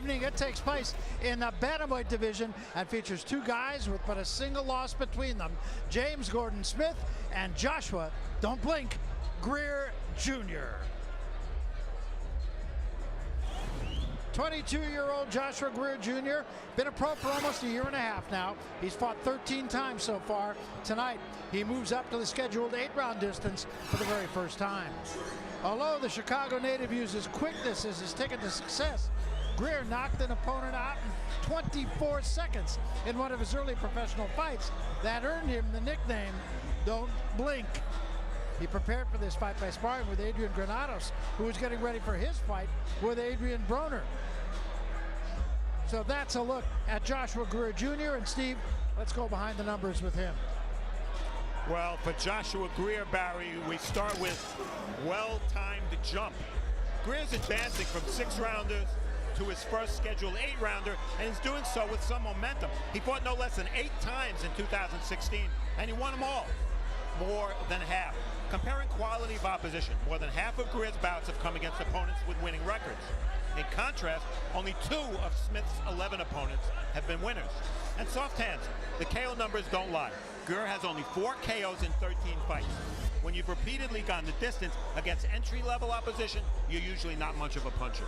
evening. It takes place in the bantamweight division and features two guys with but a single loss between them, James Gordon Smith and Joshua, don't blink, Greer Jr. 22-year-old Joshua Greer Jr. been a pro for almost a year and a half now. He's fought 13 times so far. Tonight, he moves up to the scheduled 8-round distance for the very first time. Although the Chicago native uses quickness as his ticket to success, Greer knocked an opponent out in 24 seconds in one of his early professional fights that earned him the nickname, Don't Blink. He prepared for this fight by sparring with Adrian Granados, who was getting ready for his fight with Adrian Broner. So that's a look at Joshua Greer Jr. And Steve, let's go behind the numbers with him. Well, for Joshua Greer, Barry, we start with well-timed jump. Greer's advancing from 6-rounders to his first scheduled 8-rounder, and he's doing so with some momentum. He fought no less than 8 times in 2016, and he won them all, more than half. Comparing quality of opposition, more than half of Greer's bouts have come against opponents with winning records. In contrast, only 2 of Smith's 11 opponents have been winners. And soft hands, the KO numbers don't lie. Greer has only 4 KOs in 13 fights. When you've repeatedly gone the distance against entry-level opposition, you're usually not much of a puncher.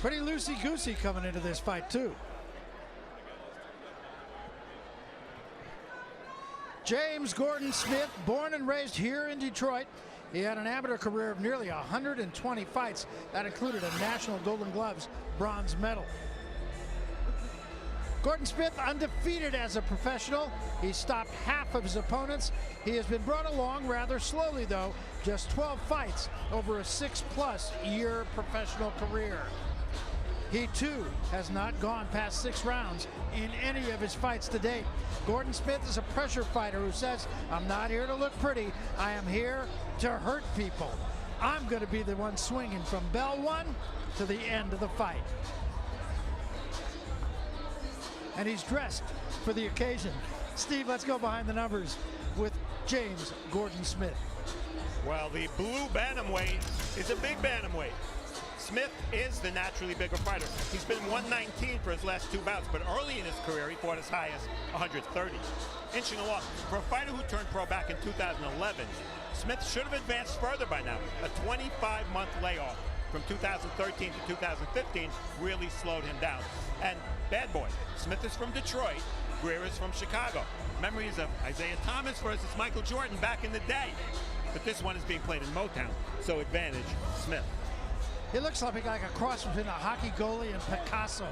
Pretty loosey-goosey coming into this fight, too. James Gordon Smith, born and raised here in Detroit. He had an amateur career of nearly 120 fights. That included a National Golden Gloves bronze medal. Gordon Smith undefeated as a professional. He stopped half of his opponents. He has been brought along rather slowly, though. Just 12 fights over a 6+ year professional career. He, too, has not gone past 6 rounds in any of his fights to date. Gordon Smith is a pressure fighter who says, I'm not here to look pretty. I am here to hurt people. I'm going to be the one swinging from bell 1 to the end of the fight. And he's dressed for the occasion. Steve, let's go behind the numbers with James Gordon Smith. Well, the blue bantamweight is a big bantamweight. Smith is the naturally bigger fighter. He's been 119 for his last 2 bouts, but early in his career, he fought as high as 130. Inching along, for a fighter who turned pro back in 2011, Smith should have advanced further by now. A 25-month layoff from 2013 to 2015 really slowed him down. And bad boy, Smith is from Detroit, Greer is from Chicago. Memories of Isaiah Thomas versus Michael Jordan back in the day. But this one is being played in Motown, so advantage Smith. It looks like a cross between a hockey goalie and Picasso.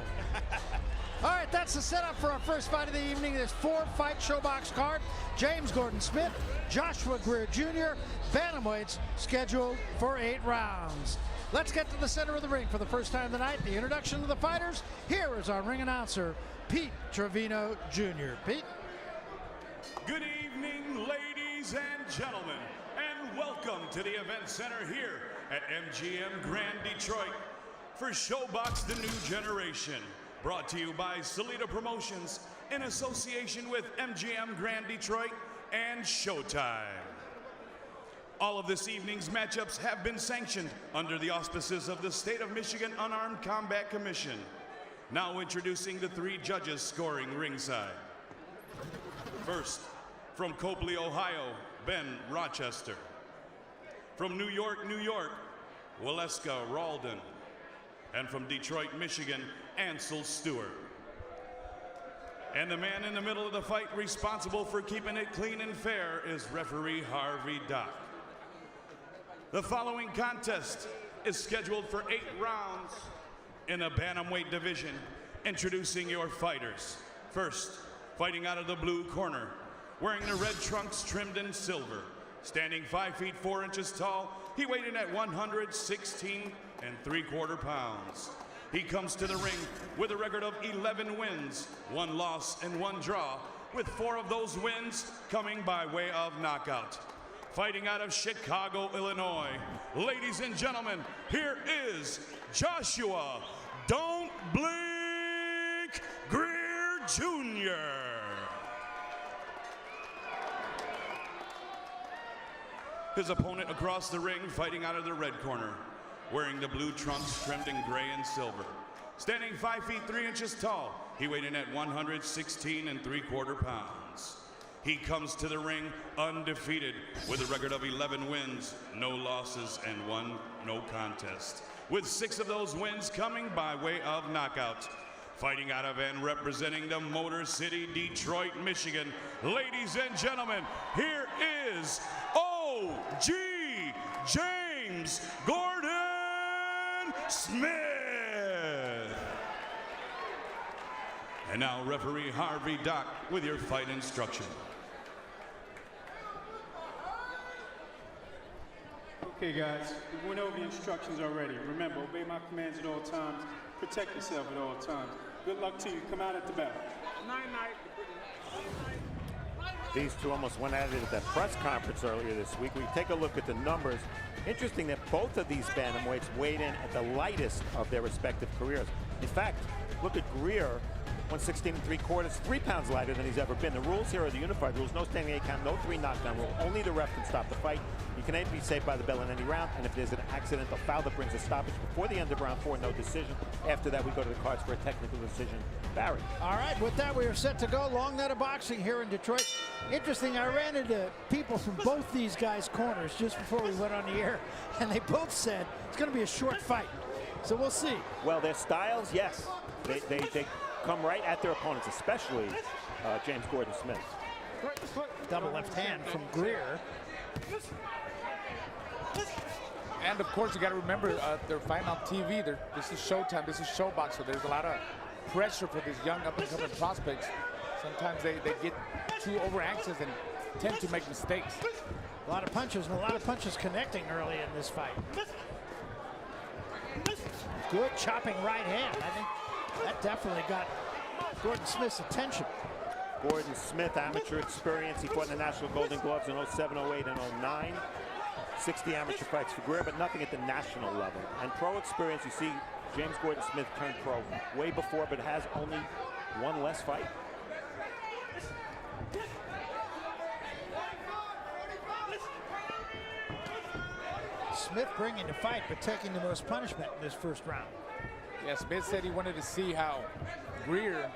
All right, that's the setup for our first fight of the evening. There's 4-fight showbox card. James Gordon Smith, Joshua Greer Jr., bantamweights scheduled for 8 rounds. Let's get to the center of the ring for the first time tonight. The introduction to the fighters. Here is our ring announcer, Pete Trevino Jr. Pete. Good evening, ladies and gentlemen, and welcome to the event center here at MGM Grand Detroit for Showbox The New Generation, brought to you by Salida Promotions in association with MGM Grand Detroit and Showtime. All of this evening's matchups have been sanctioned under the auspices of the State of Michigan Unarmed Combat Commission. Now introducing the 3 judges scoring ringside. First, from Copley, Ohio, Ben Rochester. From New York, New York, Waleska Ralden. And from Detroit, Michigan, Ansel Stewart. And the man in the middle of the fight responsible for keeping it clean and fair is referee Harvey Dock. The following contest is scheduled for 8 rounds in the bantamweight division. Introducing your fighters. First, fighting out of the blue corner, wearing the red trunks trimmed in silver. Standing 5 feet 4 inches tall, he weighed in at 116 3/4 pounds. He comes to the ring with a record of 11 wins, 1 loss, and 1 draw, with 4 of those wins coming by way of knockout. Fighting out of Chicago, Illinois, ladies and gentlemen, here is Joshua "Don't Blink" Greer Jr. His opponent across the ring, fighting out of the red corner, wearing the blue trunks trimmed in gray and silver. Standing 5 feet 3 inches tall, he weighed in at 116 3/4 pounds. He comes to the ring undefeated with a record of 11 wins, no losses, and 1 no contest, with 6 of those wins coming by way of knockout. Fighting out of and representing the Motor City, Detroit, Michigan, ladies and gentlemen, here is OG James Gordon Smith. And now referee Harvey Dock with your fight instruction. Okay, guys, we went over the instructions already. Remember, obey my commands at all times. Protect yourself at all times. Good luck to you. Come out at the back. These two almost went at it at that press conference earlier this week. We take a look at the numbers. Interesting that both of these bantamweights weighed in at the lightest of their respective careers. In fact, look at Greer, 116 3/4, 3 pounds lighter than he's ever been. The rules here are the unified rules: no standing 8 count, no 3 knockdown rule. Only the ref can stop the fight. You can be saved by the bell in any round, and if there's an accidental foul that brings a stoppage before the end of round 4, no decision. After that, we go to the cards for a technical decision. Barry. All right, with that, we are set to go. Long night of boxing here in Detroit. Interesting, I ran into people from both these guys' corners just before we went on the air, and they both said it's going to be a short fight. So we'll see. Well, their styles, yes. They come right at their opponents, especially James Gordon Smith. Double left hand from Greer. And of course, you got to remember they're fighting on TV. This is Showtime. This is Showbox. So there's a lot of pressure for these young up-and-coming prospects. Sometimes they get too over-anxious and tend to make mistakes. A lot of punches, and a lot of punches connecting early in this fight. Good chopping right hand. I think that definitely got Gordon Smith's attention. Gordon Smith, amateur experience. He fought in the National Golden Gloves in 07, 08, and 09. 60 amateur fights for Greer, but nothing at the national level. And pro experience, you see James Gordon Smith turned pro way before, but has only 1 less fight. Smith bringing the fight, but taking the most punishment in this first round. Yeah, Smith said he wanted to see how Greer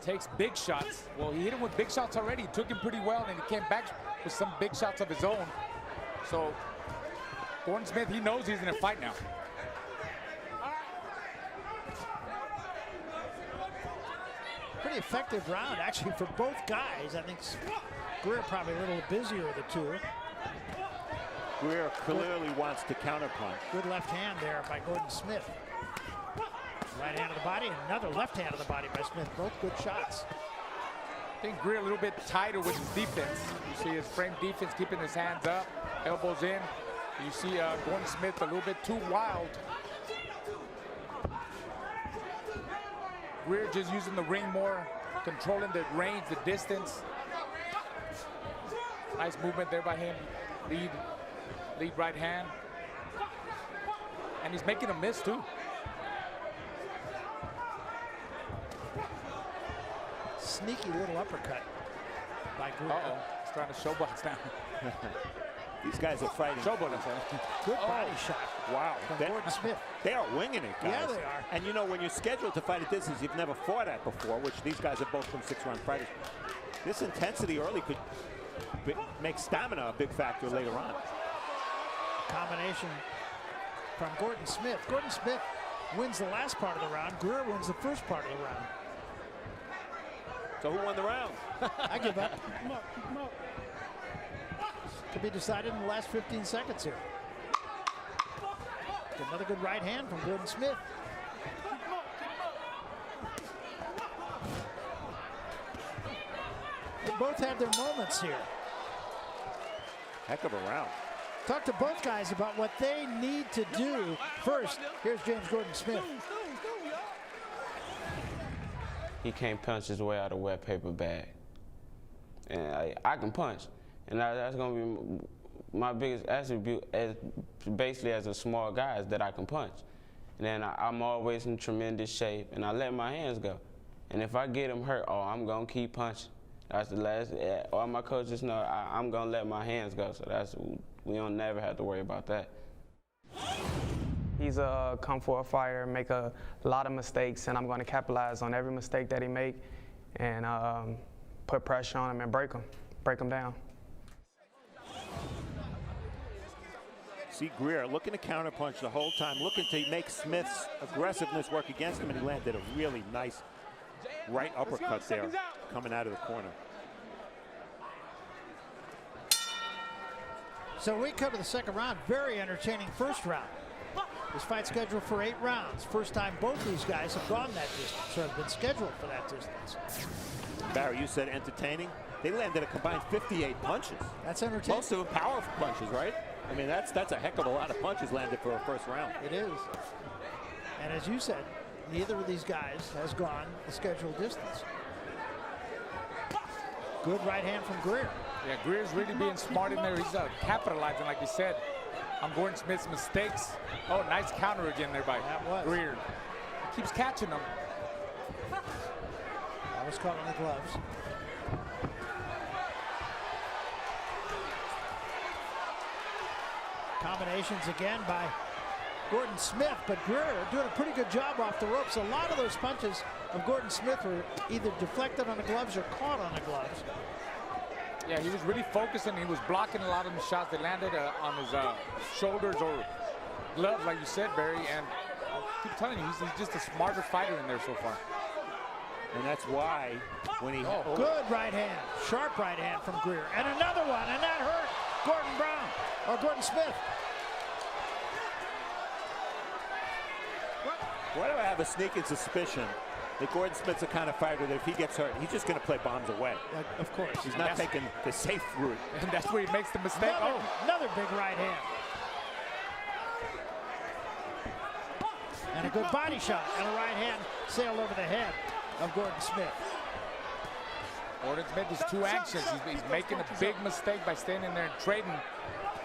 takes big shots. Well, he hit him with big shots already. He took him pretty well, and he came back with some big shots of his own. So Gordon Smith, he knows he's in a fight now. Pretty effective round, actually, for both guys. I think Greer probably a little busier of the two. Greer clearly wants to counterpunch. Good left hand there by Gordon Smith. Right hand of the body, and another left hand of the body by Smith. Both good shots. I think Greer a little bit tighter with his defense. You see his frame defense keeping his hands up, elbows in. You see Gordon Smith a little bit too wild. Greer just using the ring more, controlling the range, the distance. Nice movement there by him. Lead right hand. And he's making a miss too. Sneaky little uppercut by Greer. Uh-oh, he's trying to showbox now. These guys are fighting. Showbox, I'm saying. Good body shot. Wow. From Gordon Smith. They are winging it, guys. Yeah, they are. And you know, when you're scheduled to fight at distance you've never fought at before, which these guys have both been 6-round fighters, this intensity early could make stamina a big factor later on. Combination from Gordon Smith. Gordon Smith wins the last part of the round. Greer wins the first part of the round. So who won the round? I give up. To be decided in the last 15 seconds here. Another good right hand from Gordon Smith. They both had their moments here. Heck of a round. Talk to both guys about what they need to do. First, here's James Gordon Smith. He can't punch his way out of a wet paper bag. And I can punch. And that's going to be my biggest attribute basically as a small guy, is that I can punch. And then I'm always in tremendous shape, and I let my hands go. And if I get him hurt, I'm going to keep punching. That's the last, all my coaches know I'm going to let my hands go. So we don't never have to worry about that. He's a come for a fighter, make a lot of mistakes, and I'm going to capitalize on every mistake that he make and put pressure on him and break him down. See Greer looking to counterpunch the whole time, looking to make Smith's aggressiveness work against him, and he landed a really nice right uppercut there coming out of the corner. So we come to the second round. Very entertaining first round. This fight scheduled for 8 rounds. First time both these guys have gone that distance, or have been scheduled for that distance. Barry, you said entertaining. They landed a combined 58 punches. That's entertaining. Most of them powerful punches, right? I mean, that's a heck of a lot of punches landed for a first round. It is. And as you said, neither of these guys has gone the scheduled distance. Good right hand from Greer. Yeah, Greer's really being smart in there. He's capitalizing, like you said, on Gordon Smith's mistakes. Oh, nice counter again there by Greer. He keeps catching them. That was caught on the gloves. Combinations again by Gordon Smith, but Greer doing a pretty good job off the ropes. A lot of those punches of Gordon Smith were either deflected on the gloves or caught on the gloves. Yeah, he was really focusing. He was blocking a lot of the shots that landed on his shoulders or gloves, like you said, Barry. And I keep telling you, he's just a smarter fighter in there so far. And that's why when he... Good right hand, sharp right hand from Greer. And another one, and that hurt Gordon Smith. Why do I have a sneaking suspicion that Gordon Smith's the kind of fighter that if he gets hurt, he's just going to play bombs away? Of course. He's not taking the safe route. And that's where he makes the mistake. Another big right hand. And a good body shot and a right hand sailed over the head of Gordon Smith. Gordon Smith is too anxious. He's making a big mistake by standing there and trading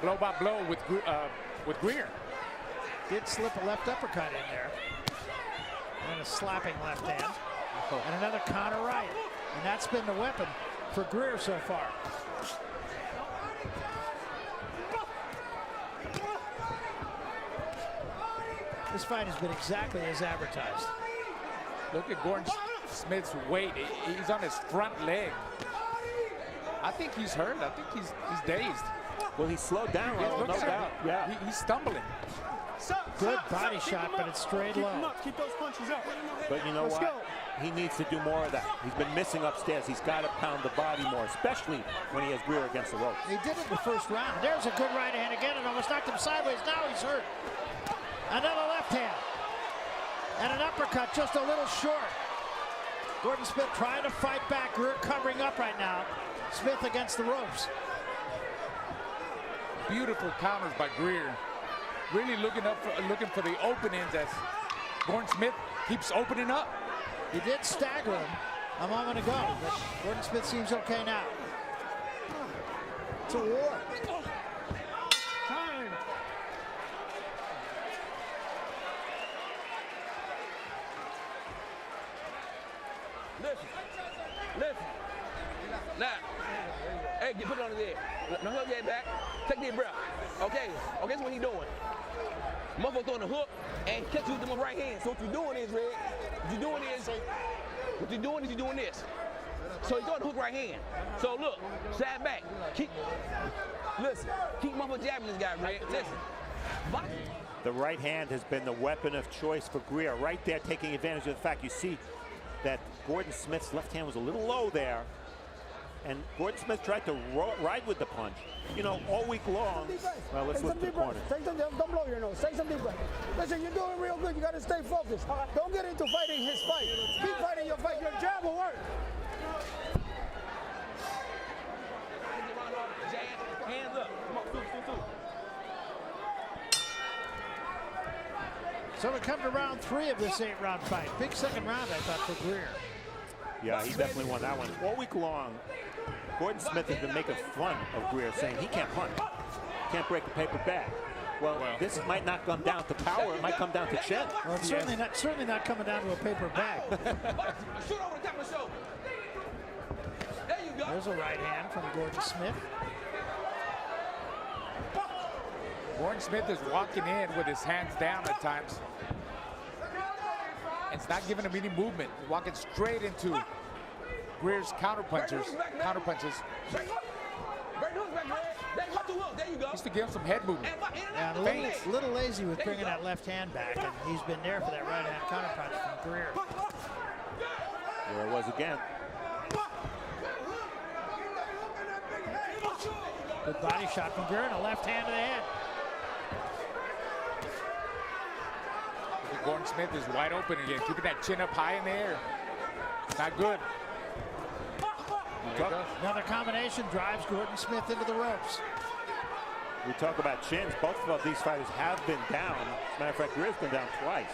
blow by blow with Greer. Did slip a left uppercut in there. And a slapping left hand. And another counter right. And that's been the weapon for Greer so far. This fight has been exactly as advertised. Look at Gordon Smith's weight. He's on his front leg. I think he's hurt. I think he's dazed. Well, he slowed down, no doubt. Yeah. He's stumbling. Good body shot, but it's straight low. Keep those punches up. But you know what? He needs to do more of that. He's been missing upstairs. He's got to pound the body more, especially when he has Greer against the ropes. He did it in the first round. There's a good right hand again. It almost knocked him sideways. Now he's hurt. Another left hand. And an uppercut just a little short. Gordon Smith trying to fight back. Greer covering up right now. Smith against the ropes. Beautiful counters by Greer. Really looking for the openings as Gordon Smith keeps opening up. He did stagger him a moment ago, but Gordon Smith seems okay now. It's a war. Time. Listen. Now, hey, put it on his head. Now hold your head back. Take your breath. Okay, guess what he's doing? Motherfucker throwing a hook and catch you with the right hand. So what you're doing is, Red, you're doing this. So he's throwing the hook right hand. So look, side back. Keep motherfucker jabbing this guy, Red. Listen. The right hand has been the weapon of choice for Greer. Right there, taking advantage of the fact you see that Gordon Smith's left hand was a little low there. And Gordon Smith tried to ride with the punch. You know, all week long. Well, let's look at the corner. Don't blow your nose. Take some deep breath. Listen, you're doing real good. You got to stay focused. Don't get into fighting his fight. Keep fighting your fight. Your jab will work. Hands up. Come on, So we come to round 3 of this 8-round fight. Big second round, I thought, for Greer. Yeah, he definitely won that one. All week long, Gordon Smith has been making fun of Greer, saying he can't punch, can't break the paper bag. Well, this might not come down to power. It might come down to chin. Well, it's certainly not coming down to a paper bag. Shoot over the top of the shoulder. There you go. There's a right hand from Gordon Smith. Gordon Smith is walking in with his hands down at times. It's not giving him any movement. He's walking straight into Greer's counter punches. Used to give him some head movement. And a little lazy with bringing that left hand back, and he's been there for that right hand counter punch from Greer. There it was again. Good body shot from Greer and a left hand to the head. Gordon Smith is wide open again, keeping that chin up high in the air. Not good. Another combination drives Gordon Smith into the ropes. We talk about chins. Both of these fighters have been down. As a matter of fact, Greer's been down twice.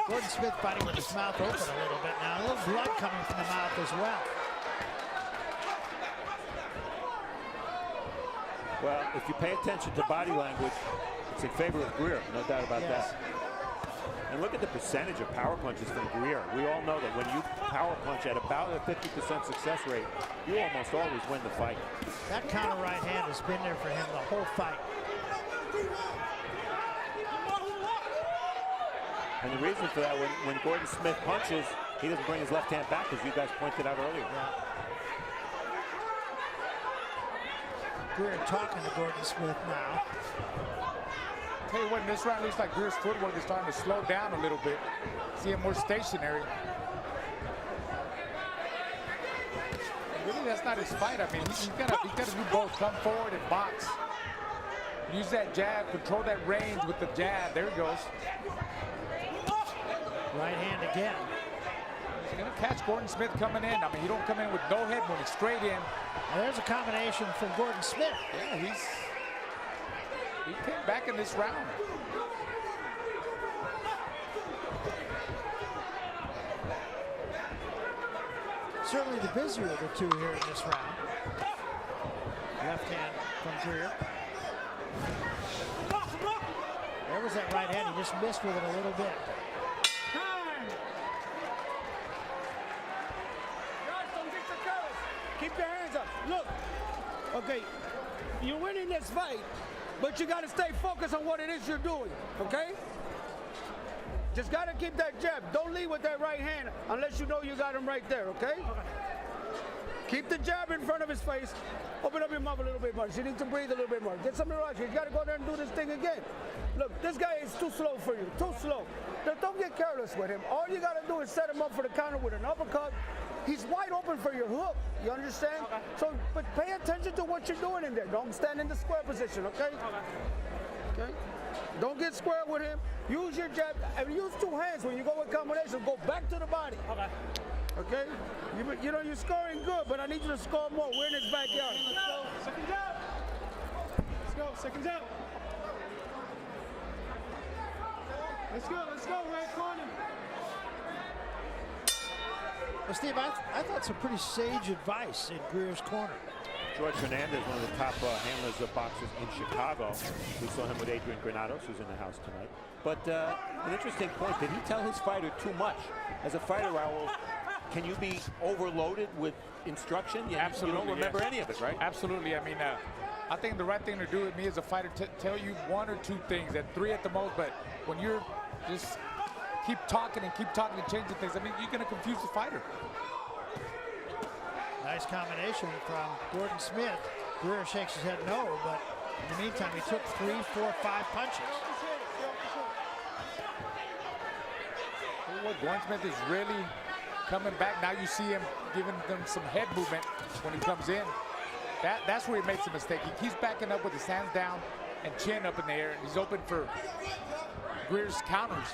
Gordon Smith fighting with his mouth open a little bit now. A little blood coming from the mouth as well. Well, if you pay attention to body language, it's in favor of Greer, no doubt about that. And look at the percentage of power punches from Greer. We all know that when you power punch at about a 50% success rate, you almost always win the fight. That counter right hand has been there for him the whole fight. And the reason for that, when Gordon Smith punches, he doesn't bring his left hand back, as you guys pointed out earlier. Greer talking to Gordon Smith now. Tell you what, in this round, it looks like Greer's footwork is starting to slow down a little bit. See him more stationary. Really, that's not his fight. I mean, he's got to do both, come forward and box. Use that jab, control that range with the jab. There he goes. Right hand again. He's going to catch Gordon Smith coming in. I mean, he don't come in with no head moving, straight in. And there's a combination from Gordon Smith. Yeah, he came back in this round. Certainly the busier of the two here in this round. Left hand from Greer. There was that right hand. He just missed with it a little bit. Keep your hands up. Look, okay, you're winning this fight, but you got to stay focused on what it is you're doing, okay? Just got to keep that jab. Don't lead with that right hand unless you know you got him right there, okay? Keep the jab in front of his face. Open up your mouth a little bit more. You need to breathe a little bit more. Get some relaxation. You got to go there and do this thing again. Look, this guy is too slow for you, too slow. Now, don't get careless with him. All you got to do is set him up for the counter with an uppercut. He's wide open for your hook, you understand? Okay. So, but pay attention to what you're doing in there. Don't stand in the square position, okay? Okay? Don't get square with him. Use your jab, and use two hands when you go with combination. Go back to the body. Okay? Okay? You know, you're scoring good, but I need you to score more. We're in his backyard. Let's go. Second jab. Let's go. Second jab. Let's go. Right corner. Well, Steve, I thought some pretty sage advice in Greer's corner. George Fernandez, one of the top handlers of boxers in Chicago. We saw him with Adrian Granados, who's in the house tonight. But an interesting point, did he tell his fighter too much? As a fighter, Raul, can you be overloaded with instruction? Absolutely. You don't remember any of it, right? Absolutely. I mean, I think the right thing to do with me as a fighter, tell you one or two things, and three at the most, but when you're just keep talking and changing things, I mean, you're going to confuse the fighter. Nice combination from Gordon Smith. Greer shakes his head no, but in the meantime, he took 3, 4, 5 punches. What Gordon Smith is really coming back. Now you see him giving them some head movement when he comes in. That's where he makes a mistake. He keeps backing up with his hands down and chin up in the air, and he's open for Greer's counters.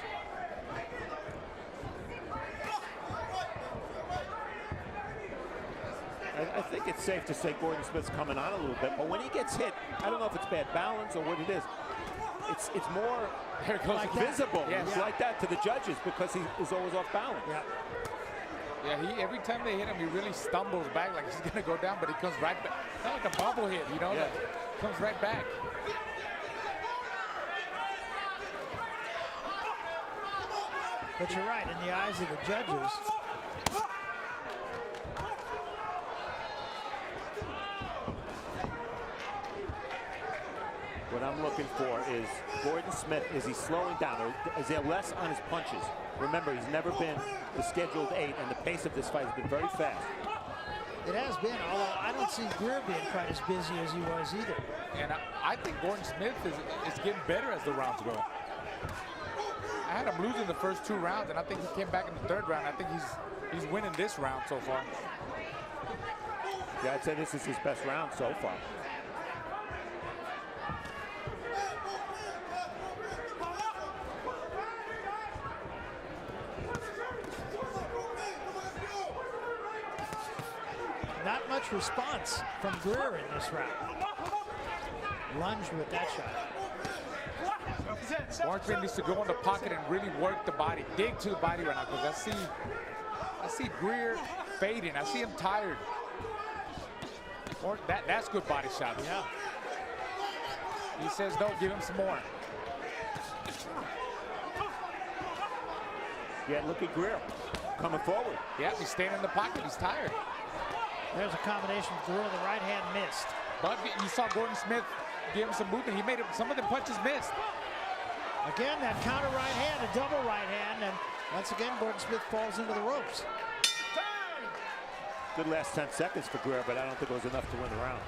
I think it's safe to say Gordon Smith's coming on a little bit, but when he gets hit, I don't know if it's bad balance or what it is. It's more like visible. Yes. It's like that to the judges because he is always off balance. Yeah, every time they hit him, he really stumbles back like he's going to go down, but he comes right back. Kind of like a bubble hit, you know? Like, comes right back. But you're right, in the eyes of the judges, what I'm looking for is Gordon Smith, is he slowing down or is there less on his punches? Remember, he's never been the scheduled 8 and the pace of this fight has been very fast. it has been, although I don't see Greer being quite as busy as he was either. And I think Gordon Smith is getting better as the rounds go. I had him losing the first 2 rounds, and I think he came back in the 3rd round. I think he's winning this round so far. Yeah, I'd say this is his best round so far. Not much response from Greer in this round. Lunged with that shot. Warren needs to go in the pocket and really work the body, dig to the body right now, because I see Greer fading. I see him tired. That's good body shot. Yeah. He says no, give him some more. Yeah, look at Greer coming forward. Yeah, he's staying in the pocket. He's tired. There's a combination with Greer. The right hand missed. But you saw Gordon Smith give him some movement. He made some of the punches missed. Again, that counter right hand, a double right hand, and once again, Gordon Smith falls into the ropes. Good last 10 seconds for Greer, but I don't think it was enough to win the round.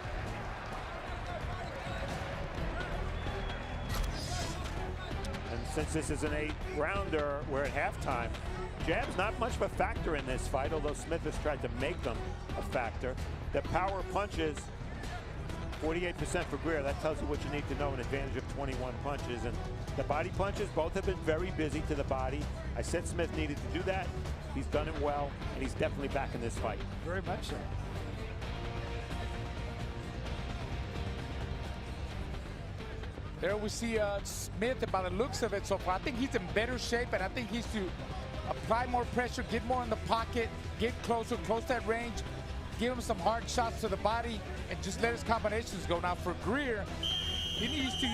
And since this is an 8-rounder, we're at halftime. Jab's not much of a factor in this fight, although Smith has tried to make them a factor. The power punches, 48% for Greer. That tells you what you need to know, an advantage of 21 punches. And the body punches, both have been very busy to the body. I said Smith needed to do that. He's done it well, and he's definitely back in this fight. Very much so. There we see Smith, by the looks of it so far. I think he's in better shape, and I think he's to apply more pressure, get more in the pocket, get closer, close that range, give him some hard shots to the body, and just let his combinations go. Now for Greer, he needs to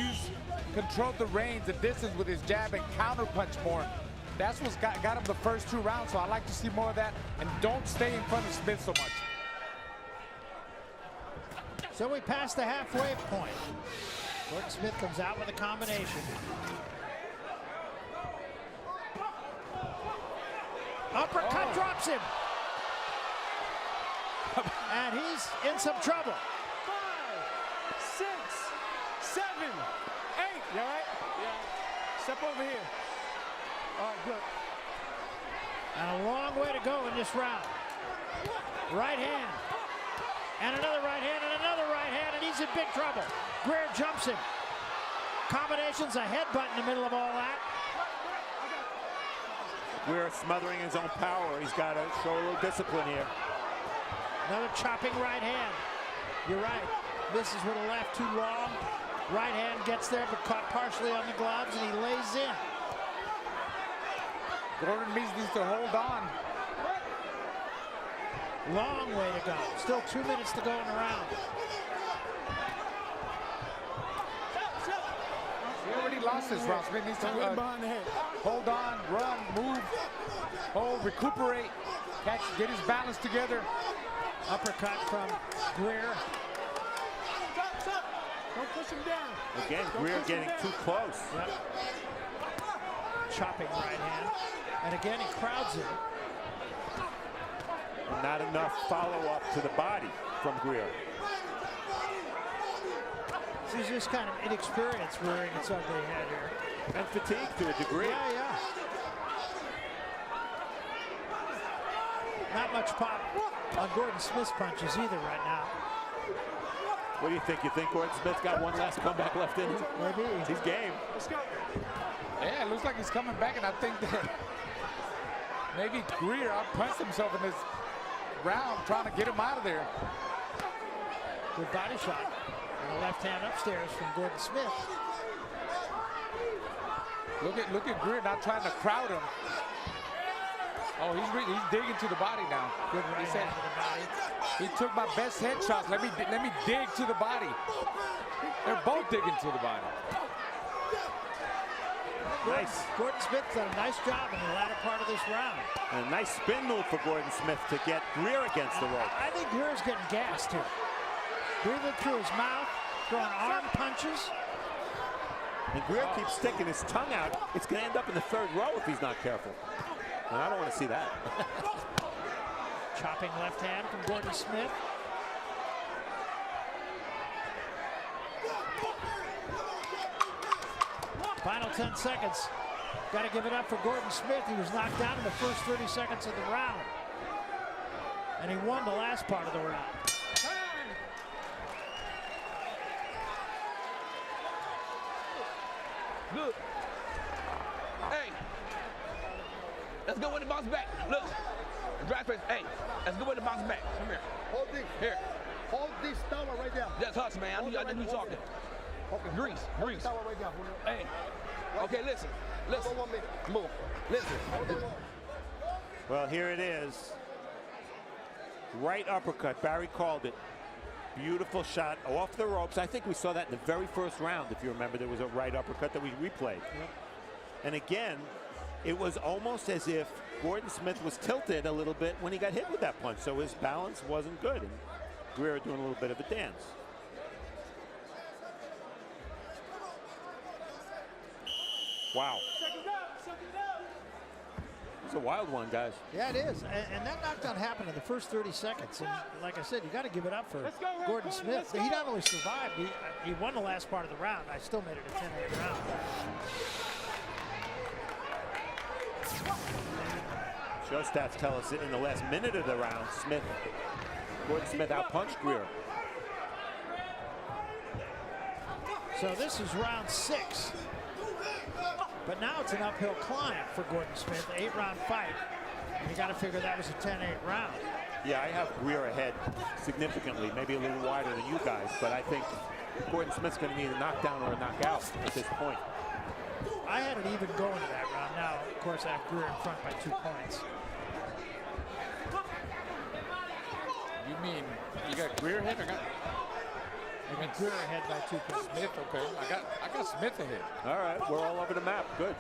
control the range, the distance with his jab and counter punch more. That's what's got him the first 2 rounds, so I like to see more of that, and don't stay in front of Smith so much. So we passed the halfway point. Gordon Smith comes out with a combination. Uppercut drops him. And he's in some trouble. 5, 6, 7, 8. You all right? Yeah. Step over here. All right, good. And a long way to go in this round. Right hand. And another right hand and another right hand, and he's in big trouble. Greer jumps him. Combinations, a headbutt in the middle of all that. Greer smothering his own power. He's got to show a little discipline here. Another chopping right hand. You're right. Misses with a left, too long. Right hand gets there, but caught partially on the gloves, and he lays in. Gordon needs to hold on. Long way to go. Still 2 minutes to go in the round. He already lost his round. Smith needs to hold on, run, move, hold, recuperate, catch, get his balance together. Uppercut from Greer. Don't push him down. Again, Greer getting too close. Yep. Chopping right hand. And again, he crowds it. Not enough follow-up to the body from Greer. This is just kind of inexperience rearing its ugly head here. And fatigue to a degree. Yeah, yeah. Not much pop on Gordon Smith's punches either right now. What do you think? You think Gordon Smith's got one last comeback left in him? Maybe. He's game. Let's go. Yeah, it looks like he's coming back, and I think that maybe Greer outpunched himself in this round, trying to get him out of there. Good body shot. And a left hand upstairs from Gordon Smith. Look at Greer not trying to crowd him. Oh, he's digging to the body now. Good right He said, hand to the body. he took my best headshots. Let me dig to the body. They're both digging to the body. Gordon Smith's done a nice job in the latter part of this round. And a nice spin move for Gordon Smith to get Greer against the rope. I think Greer's getting gassed here. Breathing through his mouth, throwing arm punches. And Greer keeps sticking his tongue out. It's going to end up in the third row if he's not careful. And I don't want to see that. Chopping left hand from Gordon Smith. Final 10 seconds. Got to give it up for Gordon Smith. He was knocked down in the first 30 seconds of the round. And he won the last part of the round. Good. Hey, let's go with the bounce back. Look, drive face. Hey, let's go with the bounce back. Come here. Hold this. Here. Hold this tower right there. That's us, man. I knew you talking. Okay. Grease. Tower right there. Hey. Okay, listen. Hold on 1 minute. Move. Listen. Well, here it is. Right uppercut. Barry called it. Beautiful shot off the ropes. I think we saw that in the very first round. If you remember, there was a right uppercut that we replayed. Yep. And again, it was almost as if Gordon Smith was tilted a little bit when he got hit with that punch. So his balance wasn't good. And Greer doing a little bit of a dance. Wow. It's a wild one, guys. Yeah, it is. And that knockdown happened in the first 30 seconds. And like I said, you got to give it up for Gordon Smith. He not only survived, he won the last part of the round. I still made it a 10-8 round. Show stats tell us that in the last minute of the round, Gordon Smith outpunched Greer. So this is round 6. But now it's an uphill climb for Gordon Smith, 8-round fight. And you got to figure that was a 10-8 round. Yeah, I have Greer ahead significantly, maybe a little wider than you guys, but I think Gordon Smith's going to need a knockdown or a knockout at this point. I had it even going to that round. Now, of course, I have Greer in front by 2 points. You mean you got Greer ahead? I got Greer ahead by 2 points. Smith, okay. I got Smith ahead. All right, we're all over the map. Good.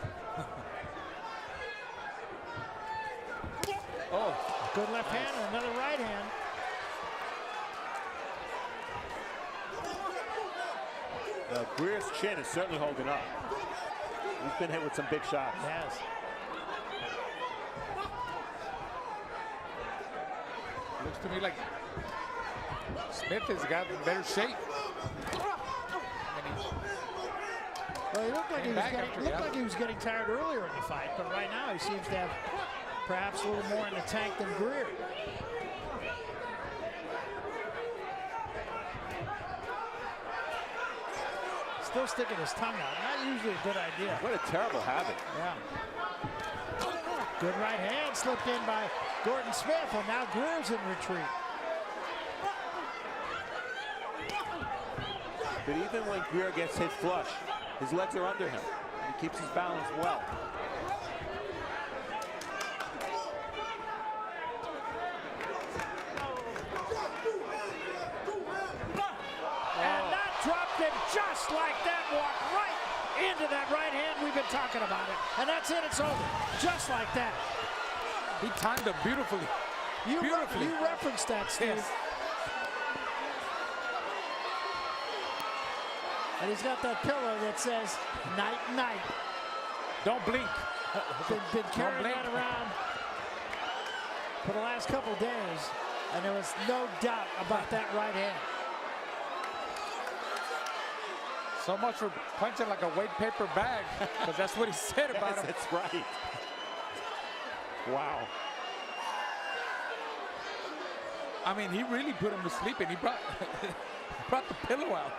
Oh, good left hand and another right hand. Greer's chin is certainly holding up. He's been hit with some big shots. Yes. Looks to me like Smith has gotten in better shape. Well, he looked like he was getting tired earlier in the fight, but right now he seems to have perhaps a little more in the tank than Greer. Still sticking his tongue out. Not usually a good idea. What a terrible habit. Yeah. Good right hand slipped in by Gordon Smith, and now Greer's in retreat. But even when Greer gets hit flush, his legs are under him. He keeps his balance well. And that dropped him just like that, walked right into that right hand. We've been talking about it. And that's it, it's over. Just like that. He timed him beautifully. You referenced that, Steve. Yes. And he's got that pillow that says, night, night. Don't blink. Been carrying that around for the last couple of days, and there was no doubt about that right hand. So much for punching like a weight paper bag, because that's what he said about him. That's right. Wow. I mean, he really put him to sleep, and he brought the pillow out.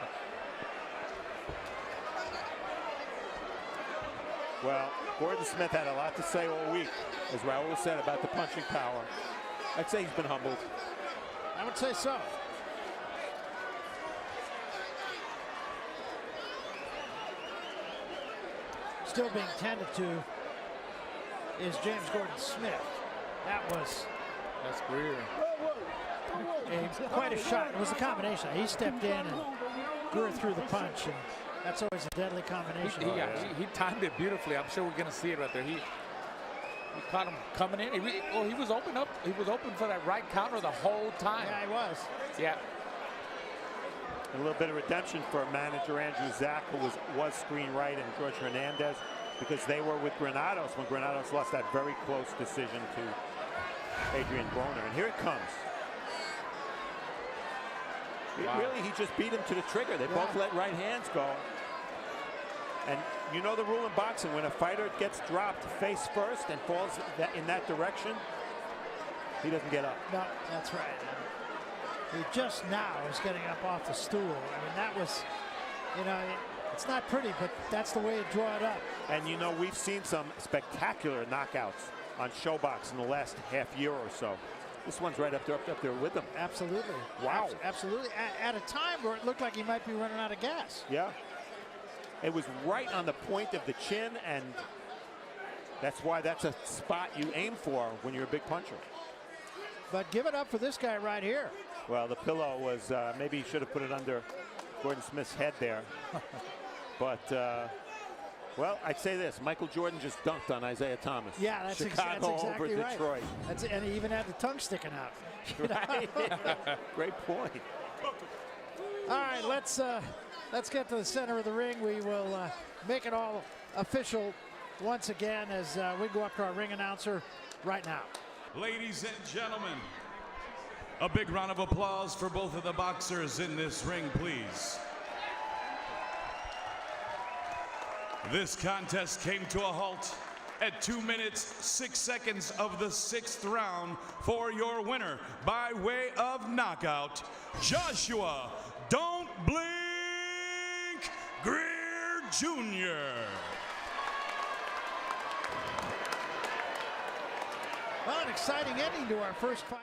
Well, Gordon Smith had a lot to say all week, as Raul said, about the punching power. I'd say he's been humbled. I would say so. Still being tended to is James Gordon Smith. That's Greer. quite a shot. It was a combination. He stepped in and Greer threw the punch. And That's always a deadly combination. He timed it beautifully. I'm sure we're going to see it right there. He caught him coming in. He was open up. He was open for that right counter the whole time. Yeah, he was. Yeah. A little bit of redemption for manager Andrew Zach, who was screen right, and George Hernandez, because they were with Granados when Granados lost that very close decision to Adrian Broner. And here it comes. Really, he just beat him to the trigger. They both let right hands go. And you know the rule in boxing, when a fighter gets dropped face first and falls in that direction, he doesn't get up. No, that's right. He just now is getting up off the stool. I mean, that was, you know, it's not pretty, but that's the way to draw it up. And you know, we've seen some spectacular knockouts on ShowBox in the last half year or so. This one's right up there with them. Absolutely. Wow. Absolutely. At a time where it looked like he might be running out of gas. Yeah. It was right on the point of the chin, and that's why that's a spot you aim for when you're a big puncher. But give it up for this guy right here. Well, the pillow was, maybe he should have put it under Gordon Smith's head there. But, well, I'd say this. Michael Jordan just dunked on Isaiah Thomas. Yeah, that's Chicago exactly over right. Detroit. And he even had the tongue sticking out. Right. Great point. All right, let's get to the center of the ring. We will make it all official once again as we go up to our ring announcer right now. Ladies and gentlemen, a big round of applause for both of the boxers in this ring, please. This contest came to a halt at 2 minutes, 6 seconds of the 6th round for your winner by way of knockout, Joshua "Don't Blink" Greer Jr. Well, an exciting ending to our first fight.